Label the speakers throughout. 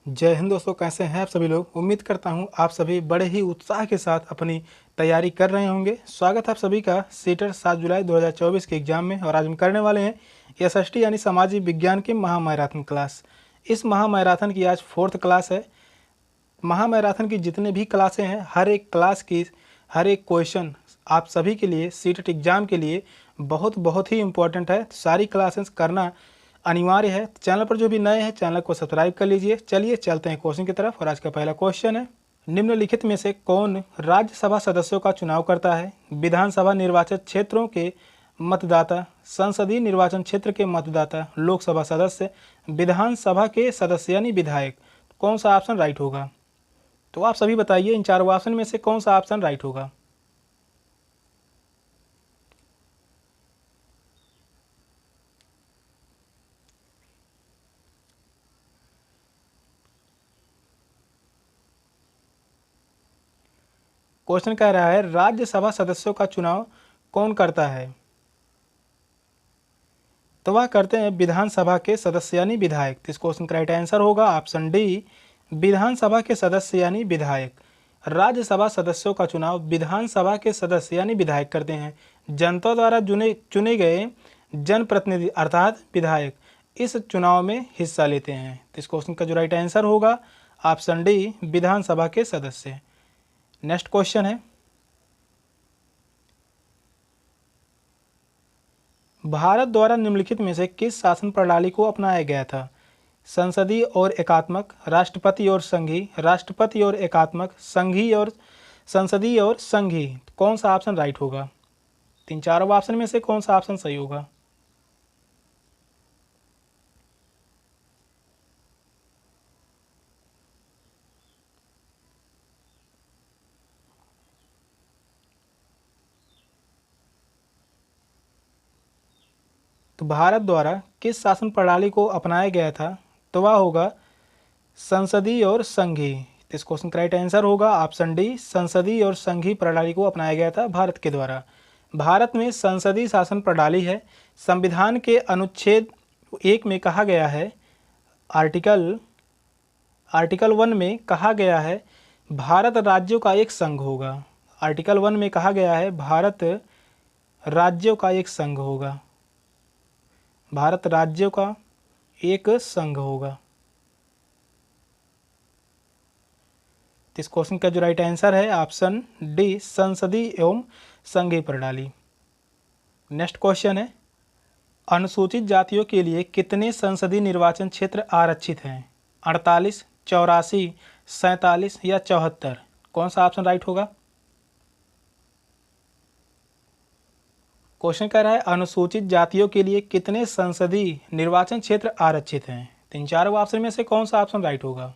Speaker 1: जय हिंद दोस्तों, कैसे हैं आप सभी लोग। उम्मीद करता हूं आप सभी बड़े ही उत्साह के साथ अपनी तैयारी कर रहे होंगे। स्वागत है आप सभी का सीटर 7 जुलाई 2024 के एग्जाम में। और आज हम करने वाले हैं एसएसटी यानी सामाजिक विज्ञान की महामैराथन क्लास। इस महामैराथन की आज 4th क्लास है। महामैराथन की जितने भी क्लासें हैं, हर एक क्लास की हर एक क्वेश्चन आप सभी के लिए सीटेट एग्जाम के लिए बहुत ही इम्पोर्टेंट है। सारी क्लासेस करना अनिवार्य है। चैनल पर जो भी नए हैं चैनल को सब्सक्राइब कर लीजिए। चलिए चलते हैं क्वेश्चन की तरफ। और आज का पहला क्वेश्चन है, निम्नलिखित में से कौन राज्यसभा सदस्यों का चुनाव करता है। विधानसभा निर्वाचन क्षेत्रों के मतदाता, संसदीय निर्वाचन क्षेत्र के मतदाता, लोकसभा सदस्य, विधानसभा के सदस्य यानी विधायक। कौन सा ऑप्शन राइट होगा? तो आप सभी बताइए, इन चारों ऑप्शन में से कौन सा ऑप्शन राइट होगा। क्वेश्चन कह रहा है राज्यसभा सदस्यों का चुनाव कौन करता है। तो वह करते हैं विधानसभा के सदस्य यानी विधायक। तो इस क्वेश्चन का राइट आंसर होगा ऑप्शन डी, विधानसभा के सदस्य यानी विधायक। राज्यसभा सदस्यों का चुनाव विधानसभा के सदस्य यानी विधायक करते हैं। जनता द्वारा चुने गए जनप्रतिनिधि अर्थात विधायक इस चुनाव में हिस्सा लेते हैं। तो इस क्वेश्चन का जो राइट आंसर होगा ऑप्शन डी, विधानसभा के सदस्य। नेक्स्ट क्वेश्चन है, भारत द्वारा निम्नलिखित में से किस शासन प्रणाली को अपनाया गया था। संसदीय और एकात्मक, राष्ट्रपति और संघी, राष्ट्रपति और एकात्मक, संघीय और संसदीय और संघी। कौन सा ऑप्शन राइट होगा? तीन चारों ऑप्शन में से कौन सा ऑप्शन सही होगा? तो भारत द्वारा किस शासन प्रणाली को अपनाया गया था, तो वह होगा संसदीय और संघी। इस क्वेश्चन का राइट आंसर होगा ऑप्शन डी, संसदीय और संघी प्रणाली को अपनाया गया था भारत के द्वारा। भारत में संसदीय शासन प्रणाली है। संविधान के अनुच्छेद 1 में कहा गया है, आर्टिकल 1 में कहा गया है भारत राज्यों का एक संघ होगा। आर्टिकल 1 में कहा गया है भारत राज्यों का एक संघ होगा। भारत राज्यों का एक संघ होगा। इस क्वेश्चन का जो राइट आंसर है ऑप्शन डी, संसदीय एवं संघीय प्रणाली। नेक्स्ट क्वेश्चन है, अनुसूचित जातियों के लिए कितने संसदीय निर्वाचन क्षेत्र आरक्षित हैं। 48, 84, 47 या 74। कौन सा ऑप्शन राइट होगा? क्वेश्चन कह रहा है अनुसूचित जातियों के लिए कितने संसदीय निर्वाचन क्षेत्र आरक्षित हैं। तीन चारों ऑप्शन में से कौन सा ऑप्शन राइट होगा?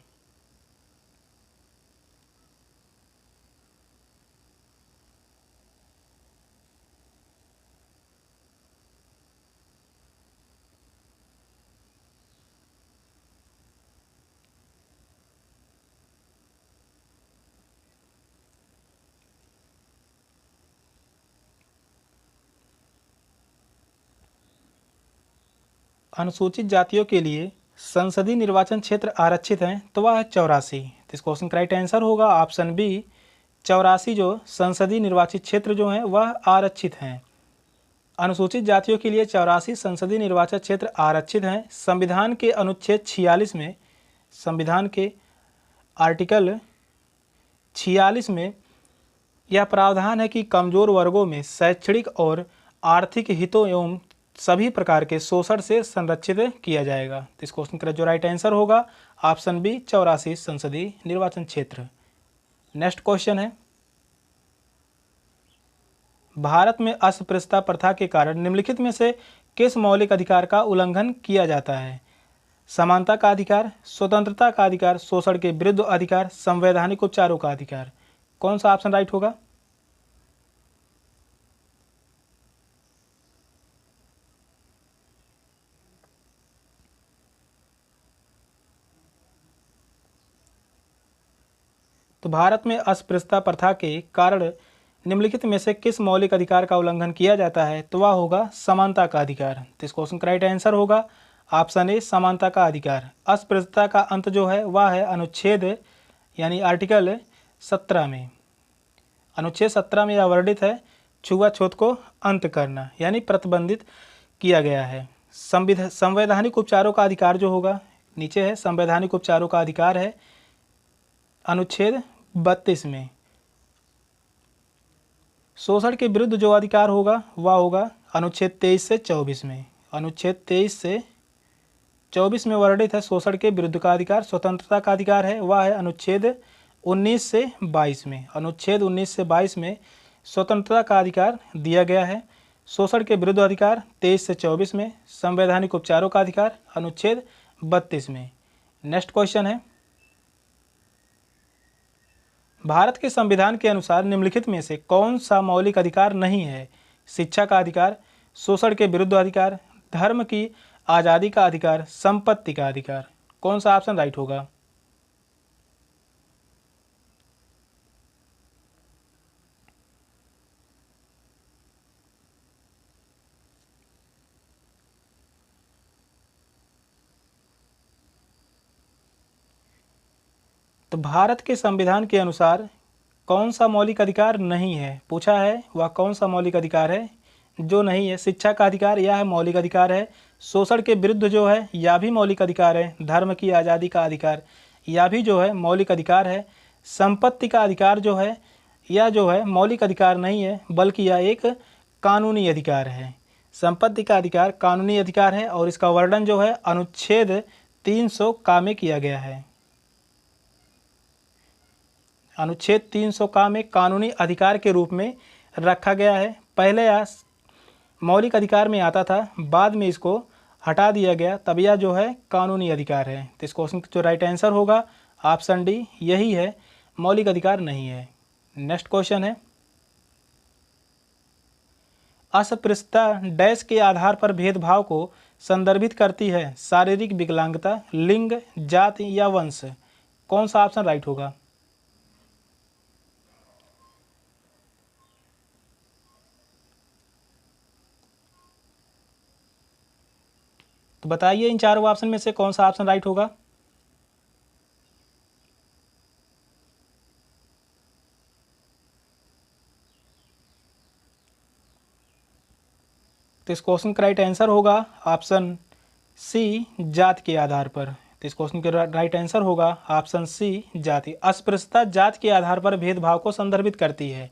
Speaker 1: अनुसूचित जातियों के लिए संसदीय निर्वाचन क्षेत्र आरक्षित हैं, तो वह है 84। तो इस क्वेश्चन का राइट आंसर होगा ऑप्शन बी, 84 जो संसदीय निर्वाचित क्षेत्र जो हैं वह आरक्षित हैं। अनुसूचित जातियों के लिए 84 संसदीय निर्वाचन क्षेत्र आरक्षित हैं। संविधान के अनुच्छेद 46 में, संविधान के आर्टिकल 46 में यह प्रावधान है कि कमजोर वर्गों में शैक्षणिक और आर्थिक हितों एवं सभी प्रकार के शोषण से संरक्षित किया जाएगा। तो इस क्वेश्चन का जो राइट आंसर होगा ऑप्शन बी, 84 संसदीय निर्वाचन क्षेत्र। नेक्स्ट क्वेश्चन है, भारत में अस्पृश्यता प्रथा के कारण निम्नलिखित में से किस मौलिक अधिकार का उल्लंघन किया जाता है। समानता का अधिकार, स्वतंत्रता का अधिकार, शोषण के विरुद्ध अधिकार, संवैधानिक उपचारों का अधिकार। कौन सा ऑप्शन राइट होगा? तो भारत में अस्पृश्यता प्रथा के कारण निम्नलिखित में से किस मौलिक अधिकार का उल्लंघन किया जाता है, तो वह होगा समानता का अधिकार। तो इस क्वेश्चन का राइट आंसर होगा ऑप्शन ए समानता का अधिकार। अस्पृश्यता का अंत जो है वह है अनुच्छेद यानी आर्टिकल 17 में। अनुच्छेद 17 में यह वर्णित है छुआछूत को अंत करना यानी प्रतिबंधित किया गया है। संवैधानिक उपचारों का अधिकार जो होगा नीचे है, संवैधानिक उपचारों का अधिकार है अनुच्छेद 32 में। शोषण के विरुद्ध जो अधिकार होगा वह होगा अनुच्छेद 23 से 24 में। अनुच्छेद 23 से 24 में वर्णित है शोषण के विरुद्ध का अधिकार। स्वतंत्रता का अधिकार है वह है अनुच्छेद 19 से 22 में। अनुच्छेद 19 से 22 में स्वतंत्रता का अधिकार दिया गया है। शोषण के विरुद्ध अधिकार 23 से 24 में। संवैधानिक उपचारों का अधिकार अनुच्छेद 32 में। नेक्स्ट क्वेश्चन है, भारत के संविधान के अनुसार निम्नलिखित में से कौन सा मौलिक अधिकार नहीं है? शिक्षा का अधिकार, शोषण के विरुद्ध अधिकार, धर्म की आज़ादी का अधिकार, संपत्ति का अधिकार। कौन सा ऑप्शन राइट होगा? तो भारत के संविधान के अनुसार कौन सा मौलिक अधिकार नहीं है पूछा है, वह कौन सा मौलिक अधिकार है जो नहीं है? शिक्षा का अधिकार यह मौलिक अधिकार है। शोषण के विरुद्ध जो है यह भी मौलिक अधिकार है। धर्म की आज़ादी का अधिकार यह भी जो है मौलिक अधिकार है। संपत्ति का अधिकार जो है यह जो है मौलिक अधिकार नहीं है बल्कि यह एक कानूनी अधिकार है। संपत्ति का अधिकार कानूनी अधिकार है और इसका वर्णन जो है अनुच्छेद 300 का में किया गया है। अनुच्छेद 300 का में कानूनी अधिकार के रूप में रखा गया है। पहले यह मौलिक अधिकार में आता था, बाद में इसको हटा दिया गया, तब यह जो है कानूनी अधिकार है। तो इस क्वेश्चन का जो राइट आंसर होगा ऑप्शन डी यही है, मौलिक अधिकार नहीं है। नेक्स्ट क्वेश्चन है, अस्पृश्यता डैश के आधार पर भेदभाव को संदर्भित करती है? शारीरिक विकलांगता, लिंग, जाति या वंश। कौन सा ऑप्शन राइट होगा? तो बताइए इन चारों ऑप्शन में से कौन सा ऑप्शन राइट होगा? तो इस क्वेश्चन का राइट आंसर होगा ऑप्शन सी, जात के आधार पर। तो इस क्वेश्चन का राइट आंसर होगा ऑप्शन सी, जाति। अस्पृश्यता जात के आधार पर भेदभाव को संदर्भित करती है।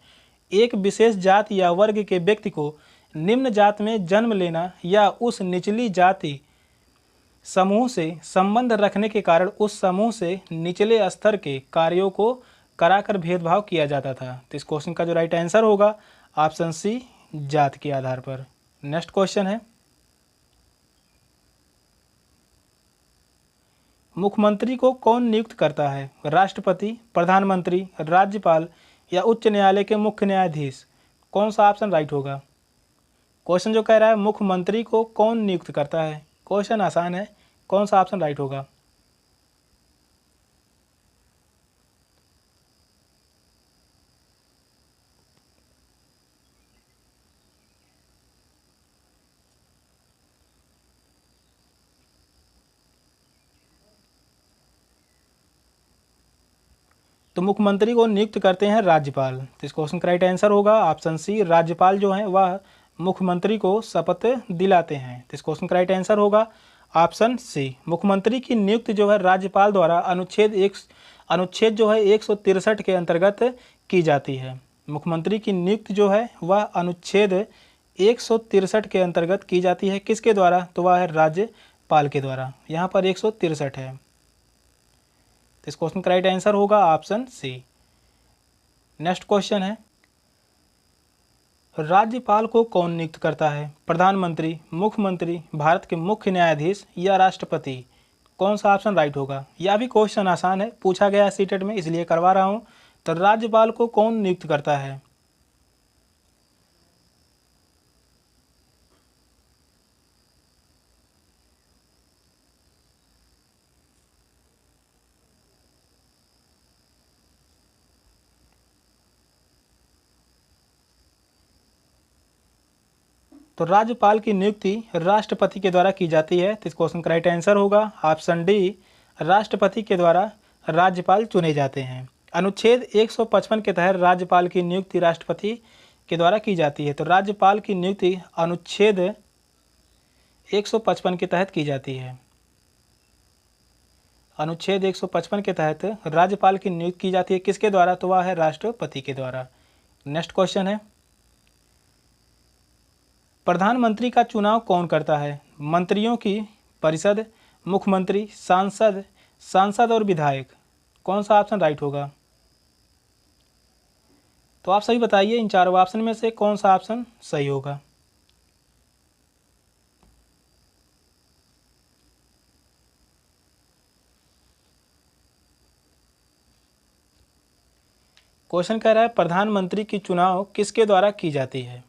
Speaker 1: एक विशेष जात या वर्ग के व्यक्ति को निम्न जात में जन्म लेना या उस निचली जाति समूह से संबंध रखने के कारण उस समूह से निचले स्तर के कार्यों को कराकर भेदभाव किया जाता था। तो इस क्वेश्चन का जो राइट आंसर होगा ऑप्शन सी, जात के आधार पर। नेक्स्ट क्वेश्चन है, मुख्यमंत्री को कौन नियुक्त करता है? राष्ट्रपति, प्रधानमंत्री, राज्यपाल या उच्च न्यायालय के मुख्य न्यायाधीश। कौन सा ऑप्शन राइट होगा? क्वेश्चन जो कह रहा है मुख्यमंत्री को कौन नियुक्त करता है, क्वेश्चन आसान है, कौन सा ऑप्शन राइट होगा? तो मुख्यमंत्री को नियुक्त करते हैं राज्यपाल। तो इस क्वेश्चन का राइट आंसर होगा ऑप्शन सी, राज्यपाल जो है वह मुख्यमंत्री को शपथ दिलाते हैं। तो इस क्वेश्चन का राइट आंसर होगा ऑप्शन सी। मुख्यमंत्री की नियुक्ति जो है राज्यपाल द्वारा अनुच्छेद जो है 163 के अंतर्गत की जाती है। मुख्यमंत्री की नियुक्ति जो है वह अनुच्छेद 163 के अंतर्गत की जाती है। किसके द्वारा? तो वह है राज्यपाल के द्वारा। यहाँ पर 163 है। तो इस क्वेश्चन का राइट आंसर होगा ऑप्शन सी। नेक्स्ट क्वेश्चन है, राज्यपाल को कौन नियुक्त करता है? प्रधानमंत्री, मुख्यमंत्री, भारत के मुख्य न्यायाधीश या राष्ट्रपति। कौन सा ऑप्शन राइट होगा? यह भी क्वेश्चन आसान है, पूछा गया है सीटेट में, इसलिए करवा रहा हूँ। तो राज्यपाल को कौन नियुक्त करता है? तो राज्यपाल की नियुक्ति राष्ट्रपति के द्वारा की जाती है। तो इस क्वेश्चन का राइट आंसर होगा ऑप्शन डी, राष्ट्रपति के द्वारा राज्यपाल चुने जाते हैं। अनुच्छेद 155 के तहत राज्यपाल की नियुक्ति राष्ट्रपति के द्वारा की जाती है। तो राज्यपाल की नियुक्ति अनुच्छेद 155 के तहत की जाती है। अनुच्छेद 155 के तहत राज्यपाल की नियुक्ति की जाती है, किसके द्वारा? तो वह है राष्ट्रपति के द्वारा। नेक्स्ट क्वेश्चन है, प्रधानमंत्री का चुनाव कौन करता है? मंत्रियों की परिषद, मुख्यमंत्री, सांसद और विधायक। कौन सा ऑप्शन राइट होगा? तो आप सही बताइए, इन चारों ऑप्शन में से कौन सा ऑप्शन सही होगा? क्वेश्चन कह रहा है प्रधानमंत्री की चुनाव किसके द्वारा की जाती है?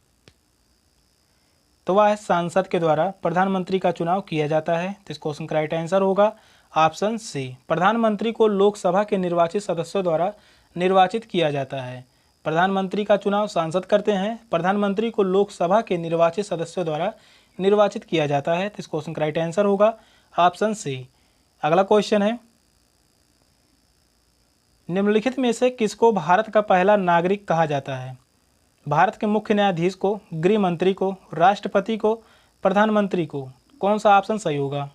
Speaker 1: तो वह है सांसद के द्वारा प्रधानमंत्री का चुनाव किया जाता है। तो इस क्वेश्चन का राइट आंसर होगा ऑप्शन सी। प्रधानमंत्री को लोकसभा के निर्वाचित सदस्यों द्वारा निर्वाचित किया जाता है। प्रधानमंत्री का चुनाव सांसद करते हैं, प्रधानमंत्री को लोकसभा के निर्वाचित सदस्यों द्वारा निर्वाचित किया जाता है। तो इस क्वेश्चन का राइट आंसर होगा ऑप्शन सी। अगला क्वेश्चन है, निम्नलिखित में से किसको भारत का पहला नागरिक कहा जाता है? भारत के मुख्य न्यायाधीश को, गृह मंत्री को, राष्ट्रपति को, प्रधानमंत्री को। कौन सा ऑप्शन सही होगा?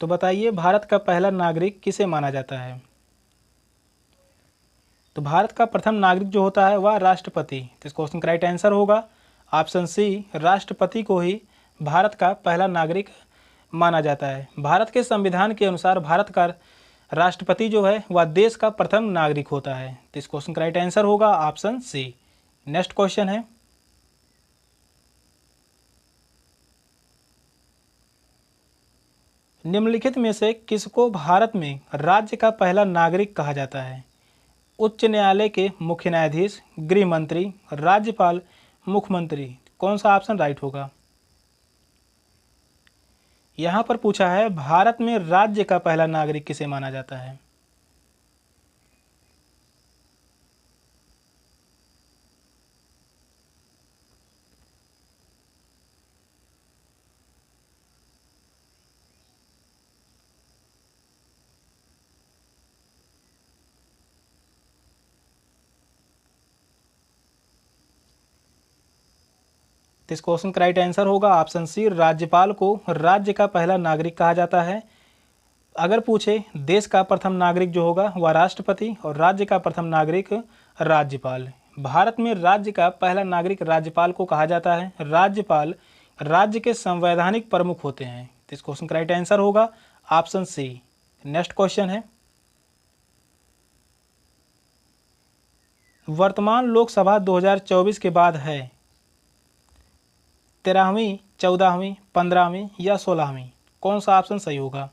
Speaker 1: तो बताइए, भारत का पहला नागरिक किसे माना जाता है? तो भारत का प्रथम नागरिक जो होता है वह राष्ट्रपति। तो इस क्वेश्चन का राइट आंसर होगा ऑप्शन सी, राष्ट्रपति को ही भारत का पहला नागरिक माना जाता है। भारत के संविधान के अनुसार भारत का राष्ट्रपति जो है वह देश का प्रथम नागरिक होता है। तो इस क्वेश्चन का राइट आंसर होगा ऑप्शन सी। नेक्स्ट क्वेश्चन है, निम्नलिखित में से किसको भारत में राज्य का पहला नागरिक कहा जाता है? उच्च न्यायालय के मुख्य न्यायाधीश, गृह मंत्री, राज्यपाल, मुख्यमंत्री। कौन सा ऑप्शन राइट होगा? यहाँ पर पूछा है भारत में राज्य का पहला नागरिक किसे माना जाता है? तो इस क्वेश्चन का राइट आंसर होगा ऑप्शन सी, राज्यपाल को राज्य का पहला नागरिक कहा जाता है। अगर पूछे देश का प्रथम नागरिक जो होगा वह राष्ट्रपति और राज्य का प्रथम नागरिक राज्यपाल। भारत में राज्य का पहला नागरिक राज्यपाल को कहा जाता है। राज्यपाल राज्य के संवैधानिक प्रमुख होते हैं। तो इस क्वेश्चन का राइट आंसर होगा ऑप्शन सी। नेक्स्ट क्वेश्चन है, वर्तमान लोकसभा 2024 के बाद है 13वीं, 14वीं, 15वीं या 16वीं। कौन सा ऑप्शन सही होगा?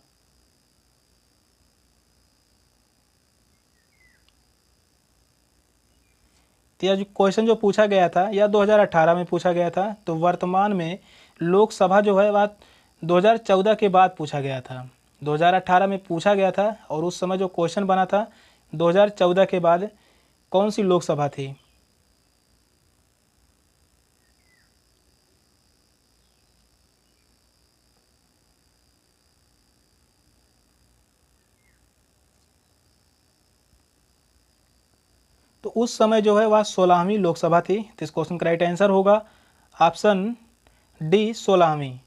Speaker 1: तो यह जो क्वेश्चन जो पूछा गया था यह 2018 में पूछा गया था। तो वर्तमान में लोकसभा जो है वह 2014 के बाद पूछा गया था। 2018 में पूछा गया था और उस समय जो क्वेश्चन बना था 2014 के बाद कौन सी लोकसभा थी? तो उस समय जो है वह 16वीं लोकसभा थी। तो इस क्वेश्चन का राइट आंसर होगा ऑप्शन डी, 16वीं।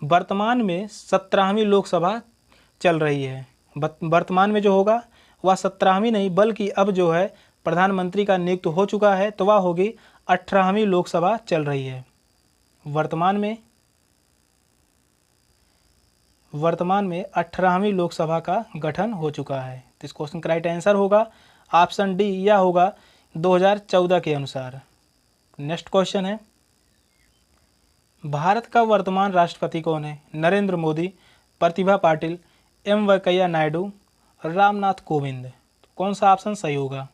Speaker 1: वर्तमान में 17वीं लोकसभा चल रही है। वर्तमान में जो होगा वह 17वीं नहीं बल्कि अब जो है प्रधानमंत्री का नियुक्त हो चुका है तो वह होगी 18वीं लोकसभा चल रही है। वर्तमान में 18वीं लोकसभा का गठन हो चुका है। तो इस क्वेश्चन का राइट आंसर होगा ऑप्शन डी, या होगा 2014 के अनुसार। नेक्स्ट क्वेश्चन है, भारत का वर्तमान राष्ट्रपति कौन है? नरेंद्र मोदी, प्रतिभा पाटिल, एम वेंकैया नायडू, रामनाथ कोविंद। कौन सा ऑप्शन सही होगा?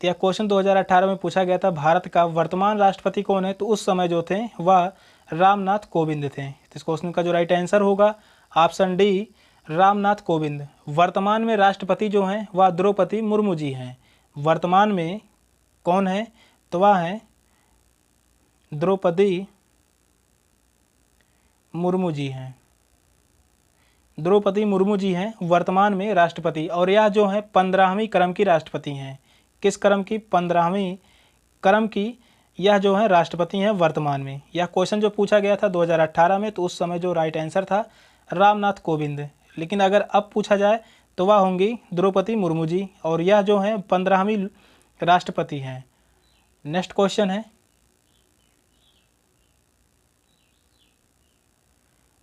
Speaker 1: तो यह क्वेश्चन 2018 में पूछा गया था। भारत का वर्तमान राष्ट्रपति कौन है? तो उस समय जो थे वह रामनाथ कोविंद थे। तो इस क्वेश्चन का जो राइट आंसर होगा ऑप्शन डी, रामनाथ कोविंद। वर्तमान में राष्ट्रपति जो हैं वह द्रौपदी मुर्मू जी हैं। वर्तमान में कौन है? तो वह है द्रौपदी मुर्मू जी हैं। द्रौपदी मुर्मू जी हैं वर्तमान में राष्ट्रपति, और यह जो है 15वीं क्रम की राष्ट्रपति हैं। किस क्रम की? 15वीं क्रम की यह जो है राष्ट्रपति हैं वर्तमान में। यह क्वेश्चन जो पूछा गया था 2018 में, तो उस समय जो राइट आंसर था रामनाथ कोविंद। लेकिन अगर अब पूछा जाए तो वह होंगी द्रौपदी मुर्मू जी, और यह जो है 15वीं राष्ट्रपति हैं। नेक्स्ट क्वेश्चन है,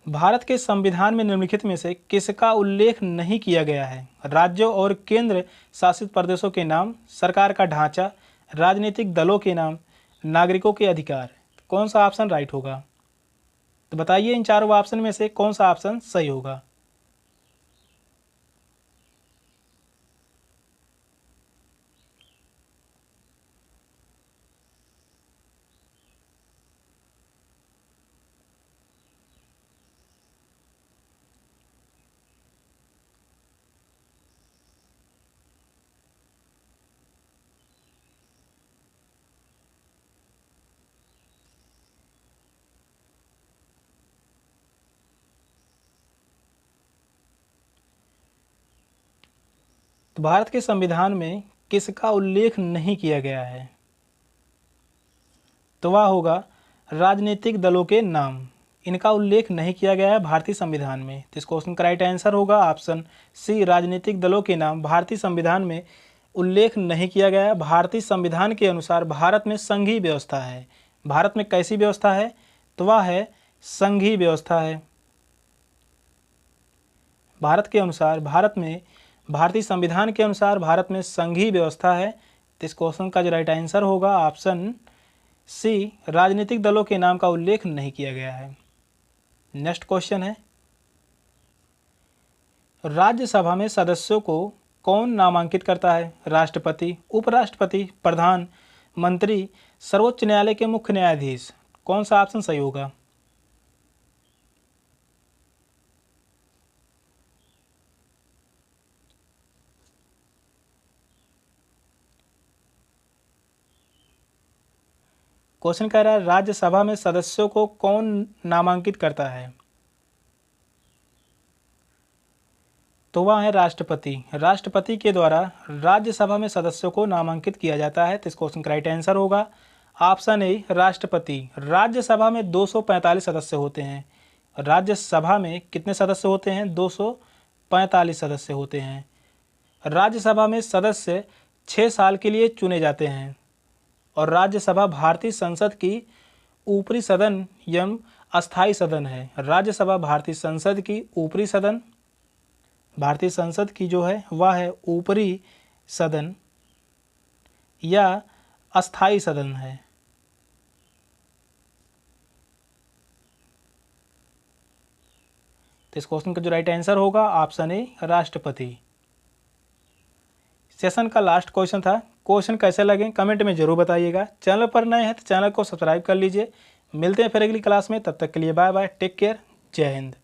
Speaker 1: भारत के संविधान में निम्नलिखित में से किसका उल्लेख नहीं किया गया है? राज्यों और केंद्र शासित प्रदेशों के नाम, सरकार का ढांचा, राजनीतिक दलों के नाम, नागरिकों के अधिकार। कौन सा ऑप्शन राइट होगा? तो बताइए इन चारों ऑप्शन में से कौन सा ऑप्शन सही होगा? तो भारत के संविधान में किसका उल्लेख नहीं किया गया है? तो वह होगा राजनीतिक दलों के नाम। इनका उल्लेख नहीं किया गया है भारतीय संविधान में। तो इस क्वेश्चन का राइट आंसर होगा ऑप्शन सी, राजनीतिक दलों के नाम भारतीय संविधान में उल्लेख नहीं किया गया है। भारतीय संविधान के अनुसार भारत में संघीय व्यवस्था है। भारत में कैसी व्यवस्था है? तो वह है संघीय व्यवस्था है। भारत के अनुसार, भारत में भारतीय संविधान के अनुसार भारत में संघीय व्यवस्था है। तो इस क्वेश्चन का जो राइट आंसर होगा ऑप्शन सी, राजनीतिक दलों के नाम का उल्लेख नहीं किया गया है। नेक्स्ट क्वेश्चन है, राज्यसभा में सदस्यों को कौन नामांकित करता है? राष्ट्रपति, उपराष्ट्रपति, प्रधान मंत्री, सर्वोच्च न्यायालय के मुख्य न्यायाधीश। कौन सा ऑप्शन सही होगा? क्वेश्चन कह रहा है राज्यसभा में सदस्यों को कौन नामांकित करता है? तो वह है राष्ट्रपति। राष्ट्रपति के द्वारा राज्यसभा में सदस्यों को नामांकित किया जाता है। तो इस क्वेश्चन का राइट आंसर होगा ऑप्शन ए, राष्ट्रपति। राज्यसभा में 245 सदस्य होते हैं। राज्यसभा में कितने सदस्य होते हैं? 245 सदस्य होते हैं। राज्यसभा में सदस्य 6 साल के लिए चुने जाते हैं, और राज्यसभा भारतीय संसद की ऊपरी सदन एवं अस्थायी सदन है। राज्यसभा भारतीय संसद की ऊपरी सदन, भारतीय संसद की जो है वह है ऊपरी सदन या अस्थायी सदन है। तो इस क्वेश्चन का जो राइट आंसर होगा ऑप्शन ए, राष्ट्रपति। सेशन का लास्ट क्वेश्चन था। क्वेश्चन कैसे लगे कमेंट में जरूर बताइएगा। चैनल पर नए हैं तो चैनल को सब्सक्राइब कर लीजिए। मिलते हैं फिर अगली क्लास में, तब तक के लिए बाय बाय, टेक केयर, जय हिंद।